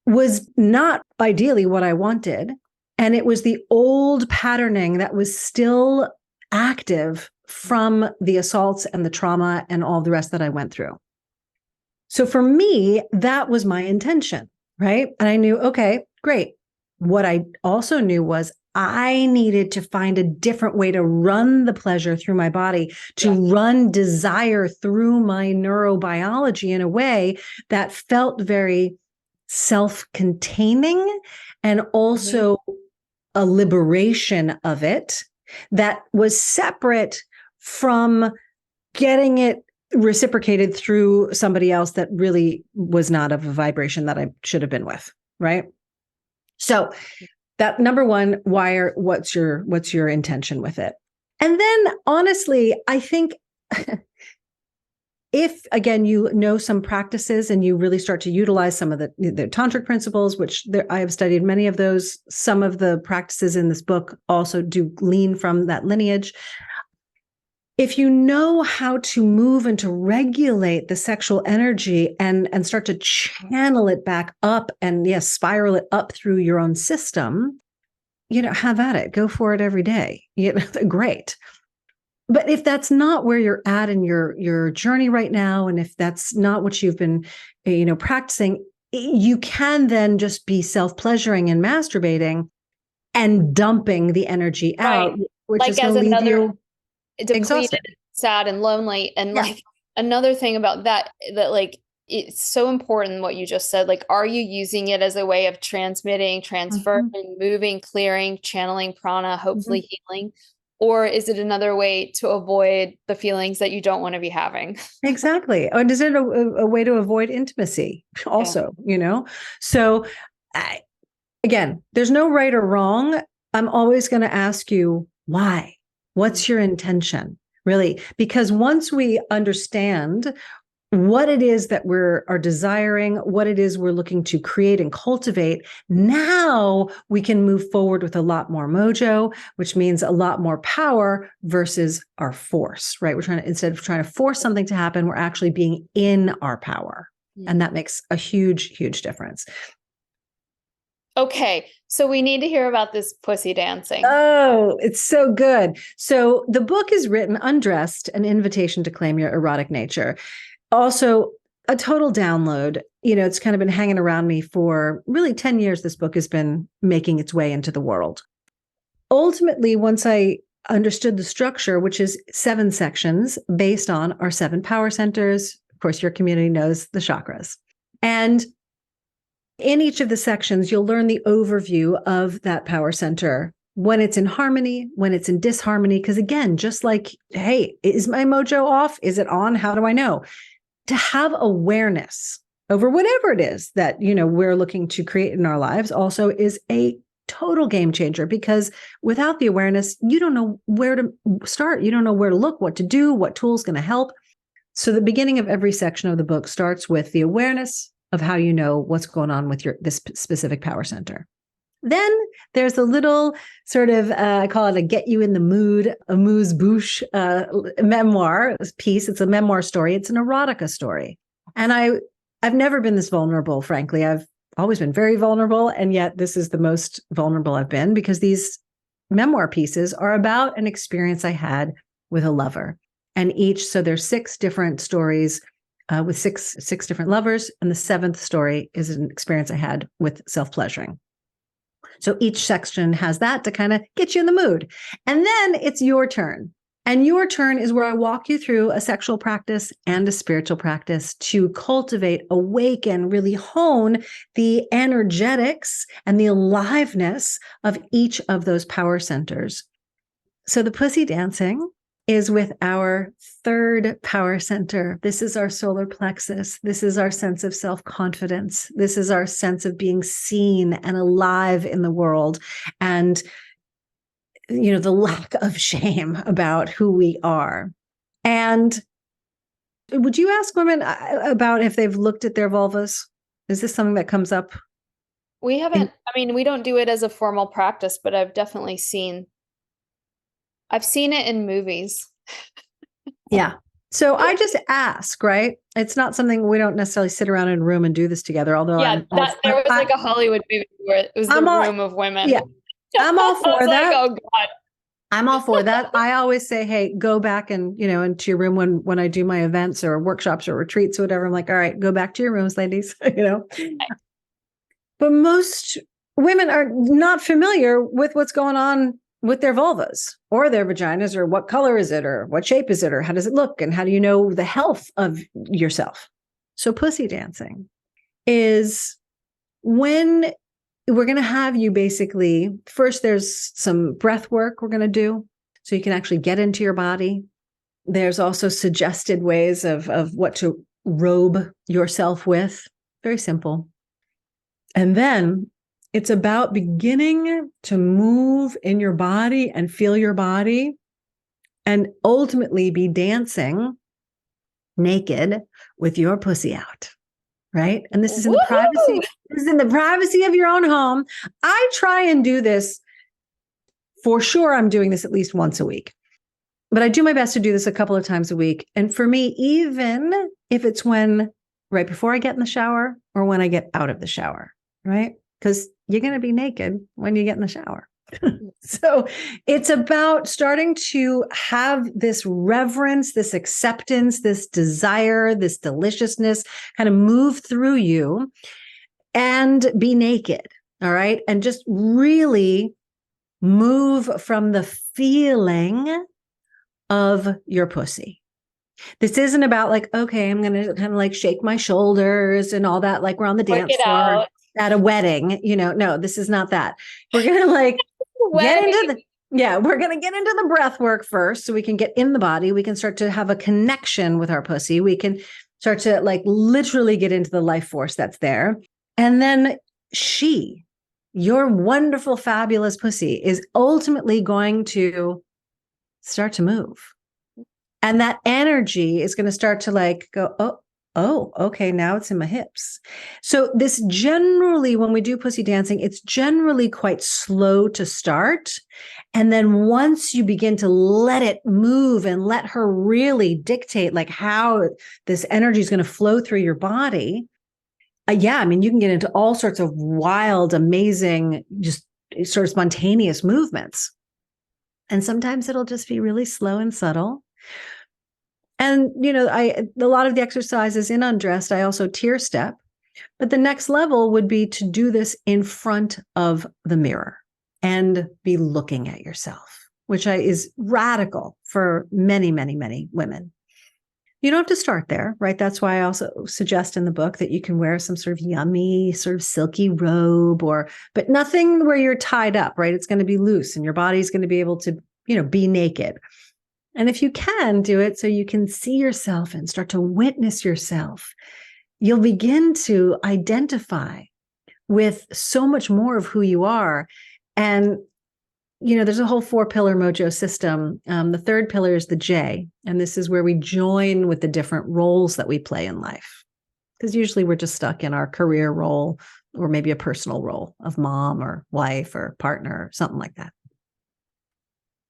was not ideally what I wanted. And it was the old patterning that was still active from the assaults and the trauma and all the rest that I went through. So for me, that was my intention, right? And I knew, okay, great. What I also knew was I needed to find a different way to run the pleasure through my body, to run desire through my neurobiology in a way that felt very self-containing and also a liberation of it that was separate from getting it reciprocated through somebody else that really was not of a vibration that I should have been with, right? So that number one, what's your intention with it? And then honestly, I think if again, you know some practices and you really start to utilize some of the tantric principles, which I have studied many of those, some of the practices in this book also do lean from that lineage. If you know how to move and to regulate the sexual energy and start to channel it back up and spiral it up through your own system, have at it. Go for it every day. Great. But if that's not where you're at in your journey right now, and if that's not what you've been, practicing, you can then just be self-pleasuring and masturbating and dumping the energy out, which is going to leave you depleted, exhausted, sad, and lonely. And like another thing about that like it's so important what you just said. Like, are you using it as a way of transmitting, transferring, moving, clearing, channeling prana, hopefully healing? Or is it another way to avoid the feelings that you don't want to be having? Exactly. Or is it a way to avoid intimacy also, So again, there's no right or wrong. I'm always going to ask you, why? What's your intention? Really? Because once we understand what it is that are desiring, what it is we're looking to create and cultivate, now we can move forward with a lot more mojo, which means a lot more power versus our force, right? Instead of trying to force something to happen, we're actually being in our power. And that makes a huge, huge difference. Okay. So we need to hear about this pussy dancing. Oh, it's so good. So the book is written, Undressed, an invitation to claim your erotic nature. Also, a total download. It's kind of been hanging around me for really 10 years. This book has been making its way into the world. Ultimately, once I understood the structure, which is 7 sections based on our 7 power centers, of course, your community knows the chakras. And in each of the sections, you'll learn the overview of that power center, when it's in harmony, when it's in disharmony. Because again, just like, hey, is my mojo off? Is it on? How do I know? To have awareness over whatever it is that, we're looking to create in our lives also is a total game changer, because without the awareness, you don't know where to start. You don't know where to look, what to do, what tool's going to help. So the beginning of every section of the book starts with the awareness of how you know what's going on with this specific power center. Then there's a little sort of, I call it a get you in the mood, amuse-bouche memoir piece. It's a memoir story. It's an erotica story. And I've never been this vulnerable, frankly. I've always been very vulnerable. And yet this is the most vulnerable I've been, because these memoir pieces are about an experience I had with a lover. And so there's 6 different stories with six different lovers. And the 7th story is an experience I had with self-pleasuring. So each section has that to kind of get you in the mood. And then it's your turn. And your turn is where I walk you through a sexual practice and a spiritual practice to cultivate, awaken, really hone the energetics and the aliveness of each of those power centers. So the pussy dancing is with our 3rd power center. This is our solar plexus. This is our sense of self-confidence. This is our sense of being seen and alive in the world. And, the lack of shame about who we are. And would you ask women about if they've looked at their vulvas? Is this something that comes up? We haven't, we don't do it as a formal practice, but I've definitely seen it in movies. Yeah. So I just ask, right? It's not something, we don't necessarily sit around in a room and do this together. Although there was like a Hollywood movie where it was the room of women. Yeah. I'm all for that. Like, oh God. I'm all for that. I always say, hey, go back and, into your room when I do my events or workshops or retreats or whatever. I'm like, all right, go back to your rooms, ladies, But most women are not familiar with what's going on with their vulvas or their vaginas, or what color is it, or what shape is it, or how does it look, and how do you know the health of yourself? So pussy dancing is when we're going to have you basically, first there's some breath work we're going to do so you can actually get into your body. There's also suggested ways of what to robe yourself with. Very simple. And then it's about beginning to move in your body and feel your body, and ultimately be dancing naked with your pussy out, right? And this is in the privacy. This is in the privacy of your own home. I try and do this for sure. I'm doing this at least once a week, but I do my best to do this a couple of times a week. And for me, even if it's right before I get in the shower or when I get out of the shower, right? Because you're going to be naked when you get in the shower. So it's about starting to have this reverence, this acceptance, this desire, this deliciousness kind of move through you and be naked. All right. And just really move from the feeling of your pussy. This isn't about like, okay, I'm going to kind of like shake my shoulders and all that. Like we're on the dance floor at a wedding, no, this is not that. We're going to like we're going to get into the breath work first so we can get in the body. We can start to have a connection with our pussy. We can start to like literally get into the life force that's there. And then your wonderful, fabulous pussy is ultimately going to start to move. And that energy is going to start to like go, oh, okay, now it's in my hips. So this generally, when we do pussy dancing, it's generally quite slow to start. And then once you begin to let it move and let her really dictate like how this energy is going to flow through your body, you can get into all sorts of wild, amazing, just sort of spontaneous movements. And sometimes it'll just be really slow and subtle. And, a lot of the exercises in Undressed, I also tear step, but the next level would be to do this in front of the mirror and be looking at yourself, which is radical for many, many, many women. You don't have to start there, right? That's why I also suggest in the book that you can wear some sort of yummy, sort of silky robe but nothing where you're tied up, right? It's going to be loose and your body's going to be able to, be naked. And if you can do it so you can see yourself and start to witness yourself, you'll begin to identify with so much more of who you are. And, there's a whole 4-pillar mojo system. The third pillar is the J. And this is where we join with the different roles that we play in life. Because usually we're just stuck in our career role or maybe a personal role of mom or wife or partner or something like that.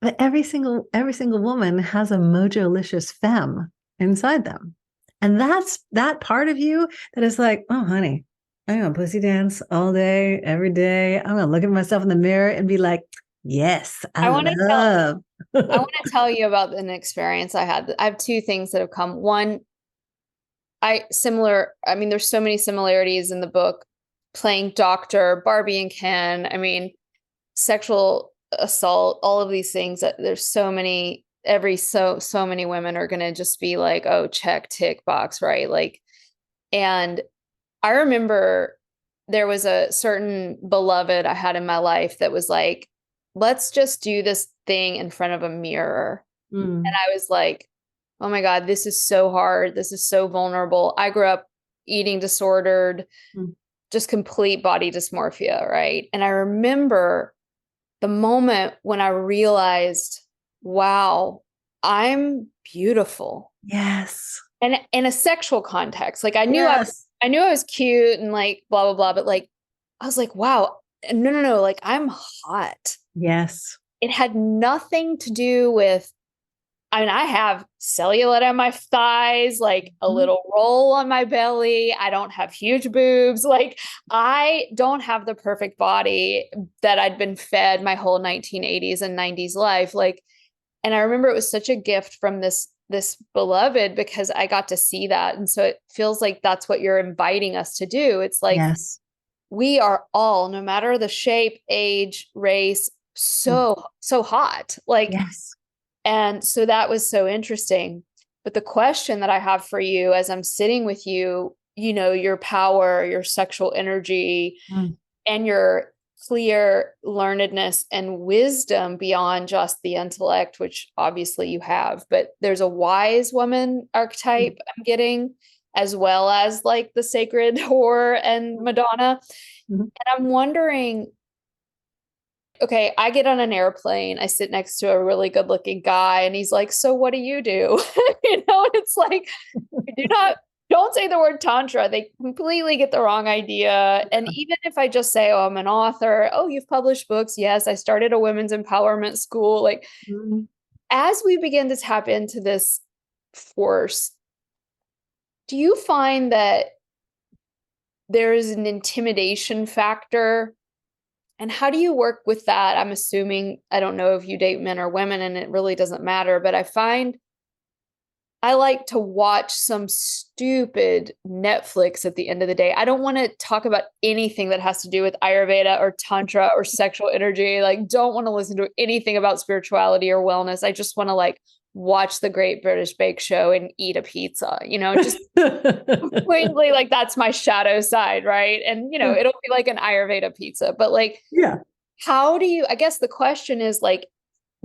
But every single woman has a mojo-licious femme inside them. And that's that part of you that is like, oh, honey, I'm going to pussy dance all day, every day. I'm going to look at myself in the mirror and be like, yes, I want to tell you about an experience I had. I have 2 things that have come. One, there's so many similarities in the book, playing doctor, Barbie and Ken. Sexual assault, all of these things that there's so many, so many women are going to just be like, oh, check, tick box, right? Like, and I remember there was a certain beloved I had in my life that was like, let's just do this thing in front of a mirror. And I was like, oh my God, this is so hard. This is so vulnerable. I grew up eating disordered, just complete body dysmorphia. Right. And I remember the moment when I realized, wow, I'm beautiful. Yes. And in a sexual context, like I knew I was cute and like blah, blah, blah. But like, I was like, wow, no. Like I'm hot. Yes. It had nothing to do with, I have cellulite on my thighs, like a little roll on my belly. I don't have huge boobs. Like I don't have the perfect body that I'd been fed my whole 1980s and 90s life. Like, and I remember it was such a gift from this beloved because I got to see that. And so it feels like that's what you're inviting us to do. It's like, yes, we are all, no matter the shape, age, race, so hot. Like, yes. and so that was so interesting. But the question that I have for you as I'm sitting with you, your power, your sexual energy, and your clear learnedness and wisdom beyond just the intellect, which obviously you have, but there's a wise woman archetype I'm getting, as well as like the sacred whore and Madonna. And I'm wondering, okay, I get on an airplane, I sit next to a really good looking guy, and he's like, so what do you do? It's like, don't say the word tantra. They completely get the wrong idea. And even if I just say, oh, I'm an author. Oh, you've published books. Yes, I started a women's empowerment school. Like, as we begin to tap into this force, do you find that there is an intimidation factor? And how do you work with that? I'm assuming, I don't know if you date men or women, and it really doesn't matter, but I find I like to watch some stupid Netflix at the end of the day. I don't want to talk about anything that has to do with Ayurveda or Tantra or sexual energy. Like, don't want to listen to anything about spirituality or wellness. I just want to like watch the Great British Bake Show and eat a pizza, just completely like that's my shadow side. Right. And, it'll be like an Ayurveda pizza, but like, how do you, I guess the question is like,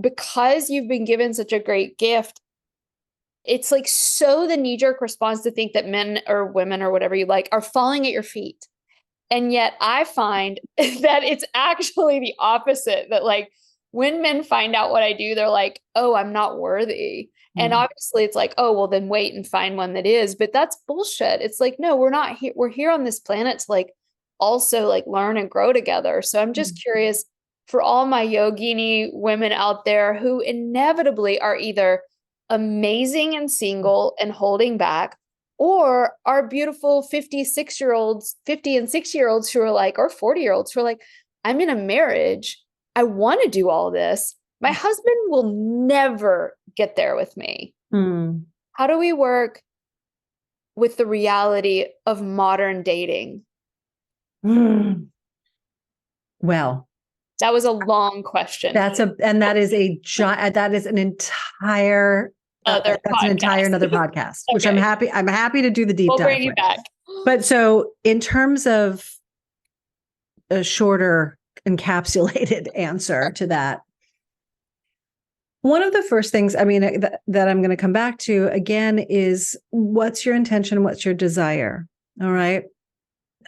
because you've been given such a great gift, it's like, so the knee-jerk response to think that men or women or whatever you like are falling at your feet. And yet I find that it's actually the opposite, that like when men find out what I do, they're like, oh, I'm not worthy. And obviously it's like, oh, well then wait and find one that is, but that's bullshit. It's like, no, we're not here. We're here on this planet to like also like learn and grow together. So I'm just curious for all my yogini women out there who inevitably are either amazing and single and holding back, or our beautiful 50 and 6-year-olds who are like, or 40-year-olds who are like, I'm in a marriage. I want to do all this. My husband will never get there with me. How do we work with the reality of modern dating? Well, that was a long question. that is an entire another podcast, which I'm happy to do the deep dive. We'll bring you back. But so in terms of a shorter encapsulated answer to that, one of the first things, that I'm going to come back to again is, what's your intention? What's your desire? All right.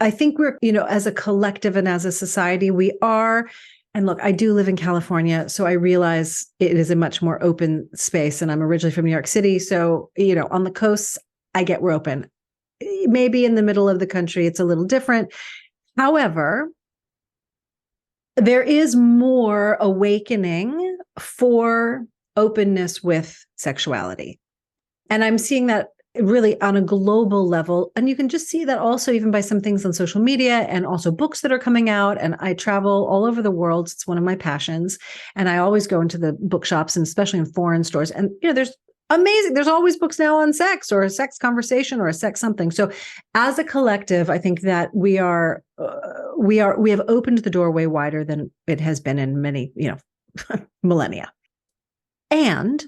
I think we're, as a collective and as a society, we are. And look, I do live in California, so I realize it is a much more open space. And I'm originally from New York City. So, on the coasts, I get we're open. Maybe in the middle of the country, it's a little different. However, there is more awakening for openness with sexuality. And I'm seeing that really on a global level. And you can just see that also even by some things on social media and also books that are coming out. And I travel all over the world. It's one of my passions. And I always go into the bookshops, and especially in foreign stores. And, there's always books now on sex or a sex conversation or a sex something. So as a collective, I think that we have opened the door way wider than it has been in many, millennia. And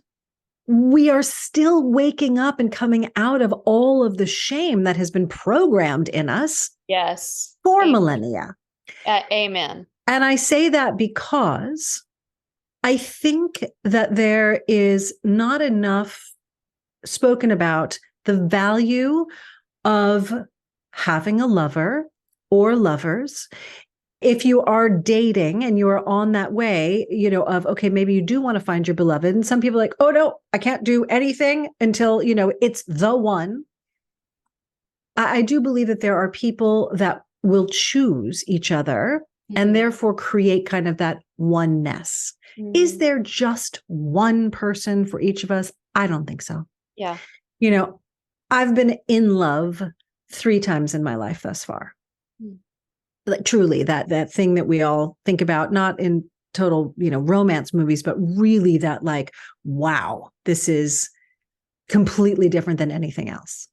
we are still waking up and coming out of all of the shame that has been programmed in us. Yes. For millennia. Amen. And I say that because I think that there is not enough spoken about the value of having a lover or lovers. If you are dating and you are on that way, of, okay, maybe you do want to find your beloved. And some people are like, oh no, I can't do anything until, it's the one. I do believe that there are people that will choose each other and therefore create kind of that oneness. Is there just one person for each of us? I don't think so. Yeah. I've been in love 3 times in my life thus far. Like truly that thing that we all think about, not in total, romance movies, but really that like, wow, this is completely different than anything else.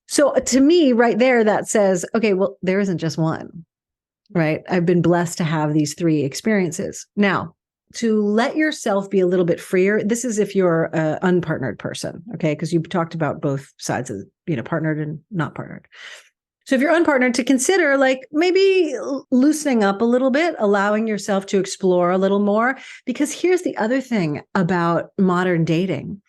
So to me right there, that says, okay, well, there isn't just one. right? I've been blessed to have these 3 experiences. Now, to let yourself be a little bit freer, this is if you're an unpartnered person, okay? Because you've talked about both sides of, partnered and not partnered. So if you're unpartnered, to consider like maybe loosening up a little bit, allowing yourself to explore a little more. Because here's the other thing about modern dating.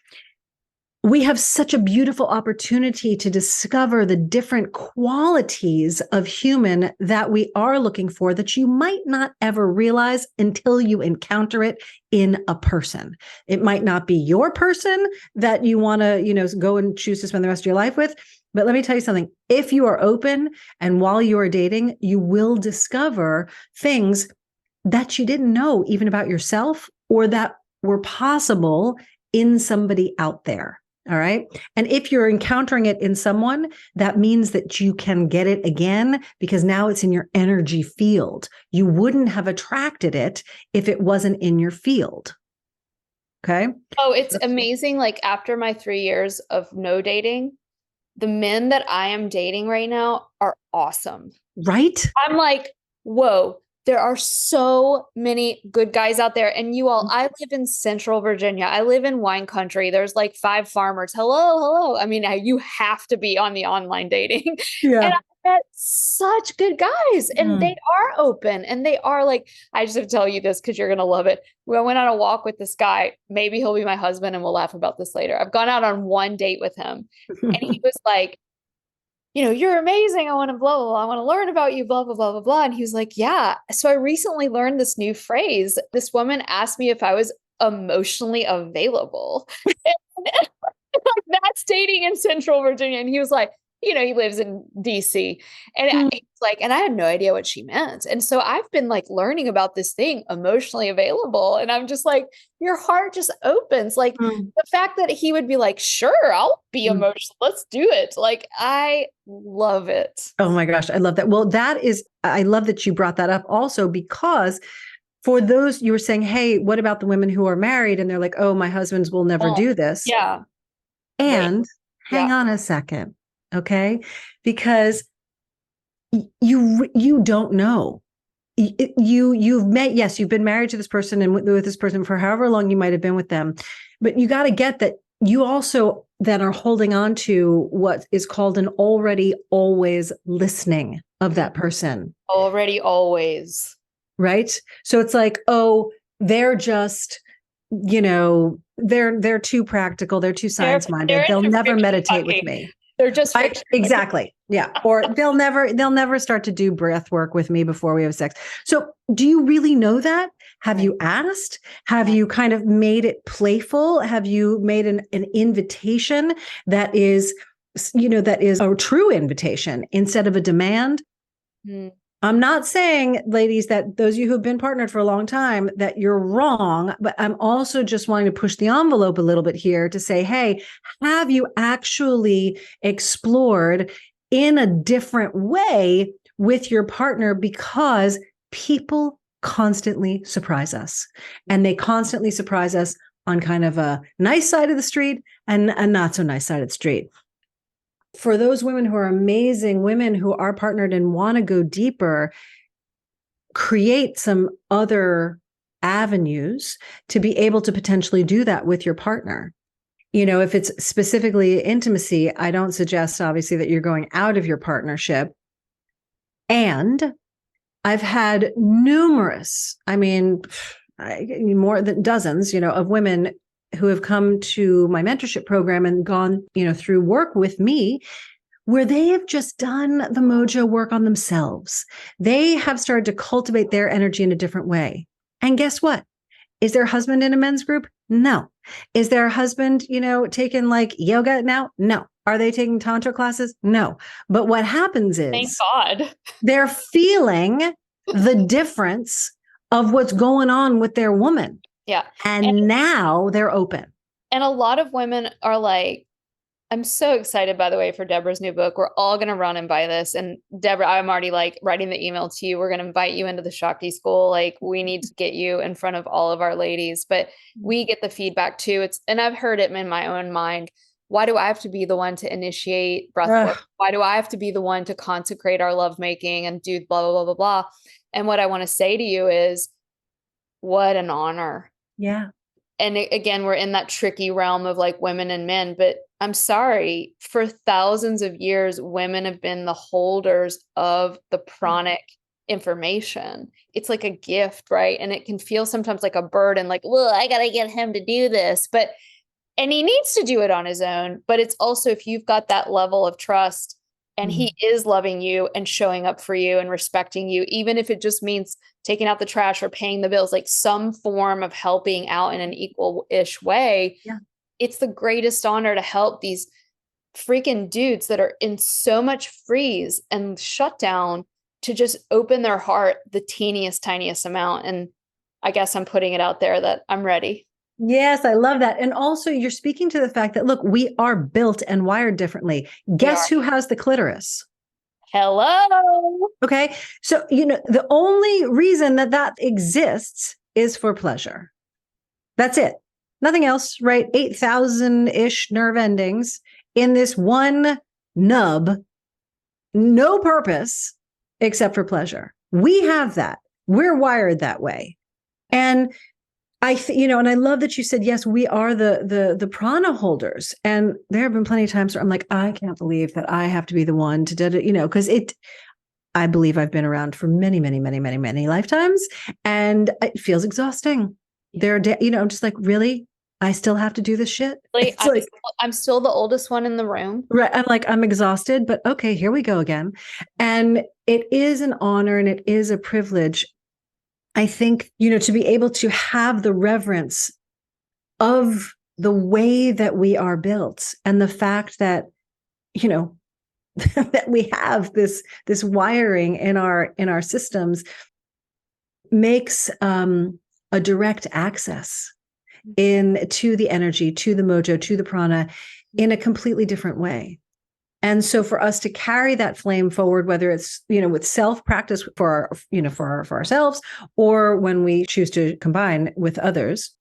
We have such a beautiful opportunity to discover the different qualities of human that we are looking for that you might not ever realize until you encounter it in a person. It might not be your person that you want to, go and choose to spend the rest of your life with. But let me tell you something. If you are open and while you are dating, you will discover things that you didn't know even about yourself or that were possible in somebody out there. All right. And if you're encountering it in someone, that means that you can get it again because now it's in your energy field. You wouldn't have attracted it if it wasn't in your field. Okay. Oh, it's amazing. Like after my 3 years of no dating, the men that I am dating right now are awesome. Right. I'm like, whoa. There are so many good guys out there. And you all, I live in Central Virginia. I live in wine country. There's like 5 farmers. Hello. I mean, you have to be on the online dating. Yeah. And I met such good guys and they are open and they are like, I just have to tell you this because you're going to love it. I went on a walk with this guy. Maybe he'll be my husband and we'll laugh about this later. I've gone out on one date with him and he was like, you're amazing. I want to blah, blah, blah. I want to learn about you, blah, blah, blah, blah, blah. And he was like, yeah. So I recently learned this new phrase. This woman asked me if I was emotionally available. And that's dating in Central Virginia. And he was like, he lives in DC. And and I had no idea what she meant. And so I've been like learning about this thing, emotionally available. And I'm just like, your heart just opens. Like the fact that he would be like, sure, I'll be emotional. Let's do it. Like, I love it. Oh my gosh. I love that. Well, I love that you brought that up also because for those you were saying, hey, what about the women who are married? And they're like, oh, my husbands will never do this. Yeah. And hang on a second. Okay. Because you don't know. You've been married to this person and with this person for however long you might have been with them, but you got to get that you also then are holding on to what is called an already always listening of that person. Already always. Right. So it's like, oh, they're just, they're too practical. They're too science minded. They'll never meditate with me. They're just exactly. Yeah. Or they'll never start to do breath work with me before we have sex. So do you really know that? Have you asked? Have you kind of made it playful? Have you made an invitation that is a true invitation instead of a demand? I'm not saying, ladies, that those of you who've been partnered for a long time, that you're wrong, but I'm also just wanting to push the envelope a little bit here to say, hey, have you actually explored in a different way with your partner? Because people constantly surprise us, and they constantly surprise us on kind of a nice side of the street and a not so nice side of the street. For those women who are amazing women who are partnered and want to go deeper, create some other avenues to be able to potentially do that with your partner. If it's specifically intimacy, I don't suggest obviously that you're going out of your partnership. And I've had numerous, more than dozens, of women who have come to my mentorship program and gone, through work with me where they have just done the mojo work on themselves. They have started to cultivate their energy in a different way. And guess what? Is their husband in a men's group? No. Is their husband, taking like yoga now? No. Are they taking tantra classes? No. But what happens is, thank God, they're feeling the difference of what's going on with their woman. Yeah. And now they're open. And a lot of women are like, I'm so excited, by the way, for Deborah's new book. We're all going to run and buy this. And Deborah, I'm already like writing the email to you. We're going to invite you into the Shakti school. Like, we need to get you in front of all of our ladies, but we get the feedback too. And I've heard it in my own mind. why do I have to be the one to initiate breathwork? Why do I have to be the one to consecrate our lovemaking and do blah, blah, blah, blah, blah? And what I want to say to you is, what an honor. Yeah. And again, we're in that tricky realm of like women and men, but I'm sorry, for thousands of years, women have been the holders of the pranic information. It's like a gift, right? And it can feel sometimes like a burden, like, well, I got to get him to do this, and he needs to do it on his own. But it's also, if you've got that level of trust and he is loving you and showing up for you and respecting you, even if it just means taking out the trash or paying the bills, like some form of helping out in an equal-ish way. Yeah. It's the greatest honor to help these freaking dudes that are in so much freeze and shutdown to just open their heart the teeniest, tiniest amount. And I guess I'm putting it out there that I'm ready. Yes, I love that. And also you're speaking to the fact that, look, we are built and wired differently. Guess who has the clitoris? Hello. Okay. So, the only reason that exists is for pleasure. That's it. Nothing else, right? 8,000-ish nerve endings in this one nub, no purpose except for pleasure. We have that. We're wired that way. And and I love that you said, yes, we are the prana holders. And there have been plenty of times where I'm like, I can't believe that I have to be the one to do it, because I believe I've been around for many, many, many, many, many lifetimes, and it feels exhausting. I'm just like, really? I still have to do this shit? I'm still the oldest one in the room. Right. I'm exhausted, but okay, here we go again. And it is an honor and it is a privilege, I think, to be able to have the reverence of the way that we are built and the fact that, that we have this wiring in our systems makes a direct access to the energy, to the mojo, to the prana in a completely different way. And so for us to carry that flame forward, whether it's, with self-practice for ourselves, or when we choose to combine with others,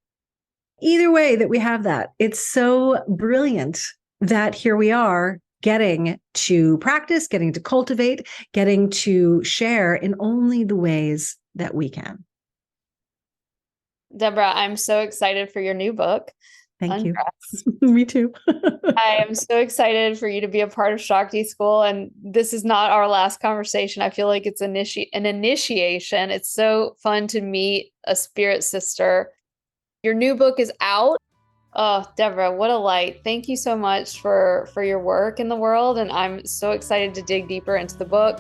either way that we have that, it's so brilliant that here we are getting to practice, getting to cultivate, getting to share in only the ways that we can. Deborah, I'm so excited for your new book. Thank Undressed. you. Me too. I am so excited for you to be a part of Shakti School. And this is not our last conversation. I feel like it's an initiation. It's so fun to meet a spirit sister. Your new book is out. Oh, Deborah, what a light. Thank you so much for your work in the world. And I'm so excited to dig deeper into the book.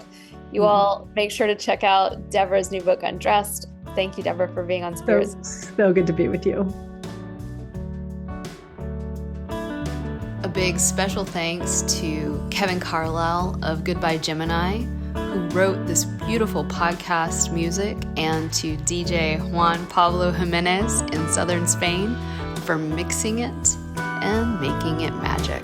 You all make sure to check out Deborah's new book, Undressed. Thank you, Deborah, for being on Spirit. So good to be with you. A big special thanks to Kevin Carlisle of Goodbye Gemini, who wrote this beautiful podcast music, and to DJ Juan Pablo Jimenez in southern Spain for mixing it and making it magic.